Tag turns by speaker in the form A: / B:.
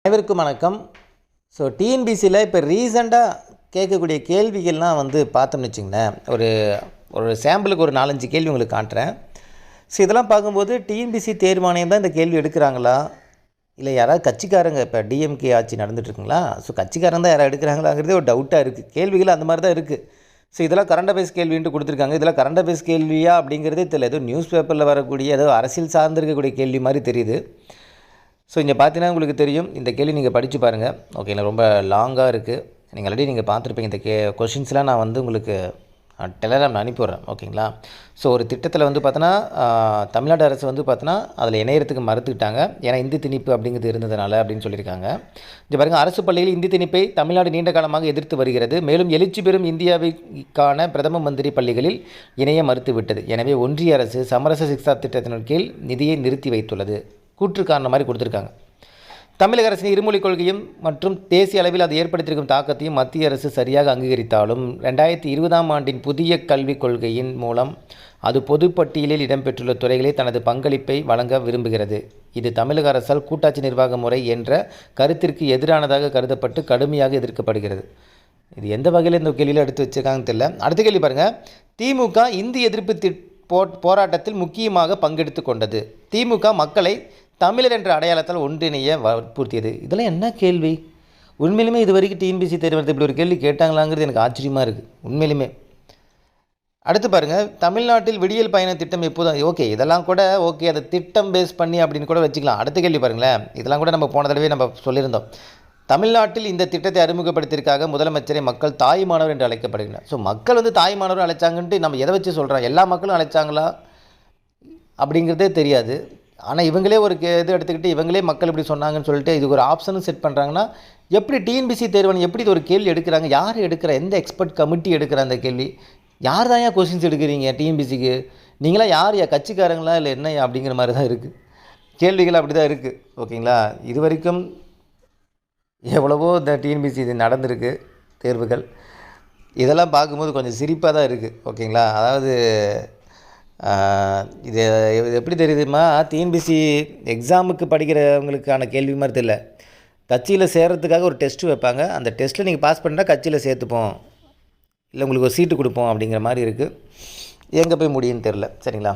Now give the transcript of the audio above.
A: அனைவருக்கும் வணக்கம். ஸோ டிஎன்பிசியில் இப்போ ரீசெண்டாக கேட்கக்கூடிய கேள்விகள்லாம் பார்த்தோம்னு வச்சிங்களேன், ஒரு ஒரு சாம்பிளுக்கு ஒரு 4-5 கேள்வி உங்களுக்கு காட்டுறேன். ஸோ இதெல்லாம் பார்க்கும்போது டிஎன்பிசி தேர்வாணையம் தான் இந்த கேள்வி எடுக்கிறாங்களா, இல்லை யாராவது கட்சிக்காரங்க, இப்போ டிஎம்கே ஆட்சி நடந்துகிட்ருக்குங்களா, ஸோ கட்சிக்காரங்க தான் யாராவது எடுக்கிறாங்களாங்கிறதே ஒரு டவுட்டாக இருக்குது. கேள்விகள் அந்த மாதிரி தான் இருக்குது. ஸோ இதெல்லாம் கரண்ட் அஃபேர்ஸ் கேள்வின்ட்டு கொடுத்துருக்காங்க. இதெல்லாம் கரண்ட் அஃபேர்ஸ் கேள்வியா அப்படிங்கிறதே தெரியல. ஏதோ நியூஸ் பேப்பரில் வரக்கூடிய ஏதோ அரசியல் சார்ந்திருக்கக்கூடிய கேள்வி மாதிரி தெரியுது. ஸோ இங்கே பார்த்தீங்கன்னா உங்களுக்கு தெரியும், இந்த கேள்வி நீங்கள் படித்து பாருங்கள். ஓகேங்களா, ரொம்ப லாங்காக இருக்குது. நீங்கள் ஆல்ரெடி நீங்கள் பார்த்துருப்பீங்க. இந்த கொஷின்ஸ்லாம் நான் உங்களுக்கு டெலகிராமில் அனுப்பிவிட்றேன். ஓகேங்களா. ஸோ ஒரு திட்டத்தில் பார்த்தோன்னா தமிழ்நாடு அரசு பார்த்தோன்னா அதில் இணையறதுக்கு மறுத்துக்கிட்டாங்க. ஏன்னா இந்தி திணிப்பு அப்படிங்கிறது இருந்ததுனால அப்படின்னு சொல்லியிருக்காங்க. இங்கே பாருங்கள், அரசு பள்ளியில் இந்தி திணிப்பை தமிழ்நாடு நீண்ட காலமாக எதிர்த்து வருகிறது. மேலும் எழுச்சி பெறும் இந்தியாவுக்கான பிரதம மந்திரி பள்ளிகளில் இணைய மறுத்துவிட்டது. எனவே ஒன்றிய அரசு சமரச சிக்ஷா திட்டத்தின் கீழ் நிதியை நிறுத்தி வைத்துள்ளது. கூற்று காரணம் மாதிரி கொடுத்துருக்காங்க. தமிழக அரசின் இருமொழிக் கொள்கையும் மற்றும் தேசிய அளவில் அது ஏற்படுத்தியிருக்கும் தாக்கத்தையும் மத்திய அரசு சரியாக அங்கீகரித்தாலும் 2020ஆம் ஆண்டின் புதிய கல்விக் கொள்கையின் மூலம் அது பொதுப்பட்டியலில் இடம்பெற்றுள்ள துறைகளே தனது பங்களிப்பை வழங்க விரும்புகிறது. இது தமிழக அரசால் கூட்டாட்சி நிர்வாக முறை என்ற கருத்திற்கு எதிரானதாக கருதப்பட்டு கடுமையாக எதிர்க்கப்படுகிறது. இது எந்த வகையில் இந்த கேள்வியில் எடுத்து வச்சுருக்காங்கன்னு தெரியல. அடுத்த கேள்வி பாருங்கள். திமுக இந்தி எதிர்ப்பு போராட்டத்தில் முக்கியமாக பங்கெடுத்து கொண்டது. திமுக மக்களை தமிழர் என்ற அடையாளத்தால் ஒன்றிணைய வற்புறுத்தியது. இதெல்லாம் என்ன கேள்வி? உண்மையிலுமே இது வரைக்கும் டிஎன்பிசி தேர்வு இப்படி ஒரு கேள்வி கேட்டாங்களாங்கிறது எனக்கு ஆச்சரியமாக இருக்குது உண்மையிலுமே. அடுத்து பாருங்கள், தமிழ்நாட்டில் விடியல் பயண திட்டம் எப்போதும் ஓகே, இதெல்லாம் கூட ஓகே, அதை திட்டம் பேஸ் பண்ணி அப்படின்னு கூட வச்சுக்கலாம். அடுத்த கேள்வி பாருங்களேன், இதெல்லாம் கூட நம்ம போன தடவை நம்ம சொல்லியிருந்தோம். தமிழ்நாட்டில் இந்த திட்டத்தை அறிமுகப்படுத்தியிருக்காக முதலமைச்சரை மக்கள் தாய்மானவர் என்று அழைக்கப்படுகிறார். ஸோ மக்கள் தாய்மானவர் அழைச்சாங்கன்ட்டு நம்ம எதை வச்சு சொல்கிறோம்? எல்லா மக்களும் அழைச்சாங்களா அப்படிங்கிறதே தெரியாது. ஆனால் இவங்களே ஒரு இது எடுத்துக்கிட்டு இவங்களே மக்கள் இப்படி சொன்னாங்கன்னு சொல்லிட்டு இதுக்கு ஒரு ஆப்ஷனும் செட் பண்ணுறாங்கன்னா எப்படி டிஎன்பிசி தேர்வாணையம் எப்படி இது ஒரு கேள்வி எடுக்கிறாங்க? யார் எடுக்கிற? எந்த எக்ஸ்பர்ட் கமிட்டி எடுக்கிற அந்த கேள்வி? யார் தான் கொஸ்டின்ஸ் எடுக்கிறீங்க டிஎன்பிசிக்கு? நீங்களாம் யார் கட்சிக்காரங்களா இல்லை என்ன அப்படிங்கிற மாதிரி தான் இருக்குது. கேள்விகள் அப்படி தான் இருக்குது. ஓகேங்களா. இது வரைக்கும் எவ்வளவோ இந்த டிஎன்பிசி இது நடந்திருக்கு தேர்வுகள். இதெல்லாம் பார்க்கும்போது கொஞ்சம் சிரிப்பாக தான் இருக்குது. ஓகேங்களா. அதாவது இது எப்படி தெரியுதுமா, டிஎன்பிசி எக்ஸாமுக்கு படிக்கிறவங்களுக்கான கேள்வி மாதிரி தெரியல. கட்சியில் சேர்கிறதுக்காக ஒரு டெஸ்ட்டு வைப்பாங்க. அந்த டெஸ்ட்டில் நீங்கள் பாஸ் பண்ணிட்டால் கட்சியில் சேர்த்துப்போம், இல்லை உங்களுக்கு ஒரு சீட்டு கொடுப்போம் அப்படிங்கிற மாதிரி இருக்குது. எங்கே போய் முடியும்னு தெரில. சரிங்களா.